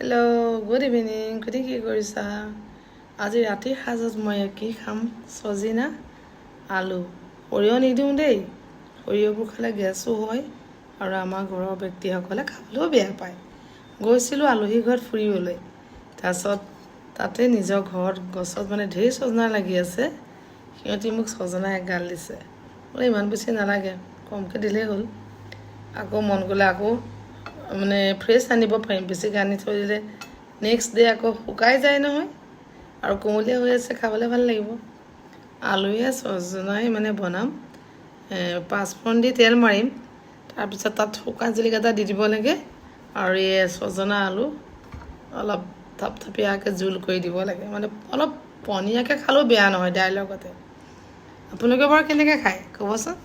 Hello' good evening. গতিকে কি কৰিছা? আজি ৰাতিৰ সাজত মই কি খাম? চজিনা আলু। সৰিয়হ নিদিওঁ দেই, সৰিয়হবোৰ খালে গেছো হয় আৰু আমাৰ ঘৰৰ ব্যক্তিসকলে খাবলৈও বেয়া পায়। গৈছিলোঁ আলহী ঘৰত ফুৰিবলৈ, তাৰপিছত তাতে নিজৰ ঘৰত গছত মানে ঢেৰ ছজনা লাগি আছে। সিহঁতি মোক ছজনা এগাল দিছে। বোলে ইমান বেছি নালাগে, কমকৈ দিলেই হ'ল। আকৌ মন গ'লে আকৌ মানে ফ্ৰেছ আনিব পাৰিম। বেছিকৈ আনি থৈ দিলে নেক্সট ডে আকৌ শুকাই যায় নহয়, আৰু কোমলীয়া হৈ আছে, খাবলৈ ভাল লাগিব। আলুৱে ছজনাই মানে বনাম। পাঁচফোৰণ দি তেল মাৰিম, তাৰপিছত তাত শুকান জলকীয়া এটা দি দিব লাগে, আৰু এই ছজনা আলু অলপ থপথপীয়াকৈ জোল কৰি দিব লাগে। মানে অলপ পনীয়াকৈ খালেও বেয়া নহয় দাইলৰ লগতে। আপোনালোকে বাৰু কেনেকৈ খায় ক'বচোন।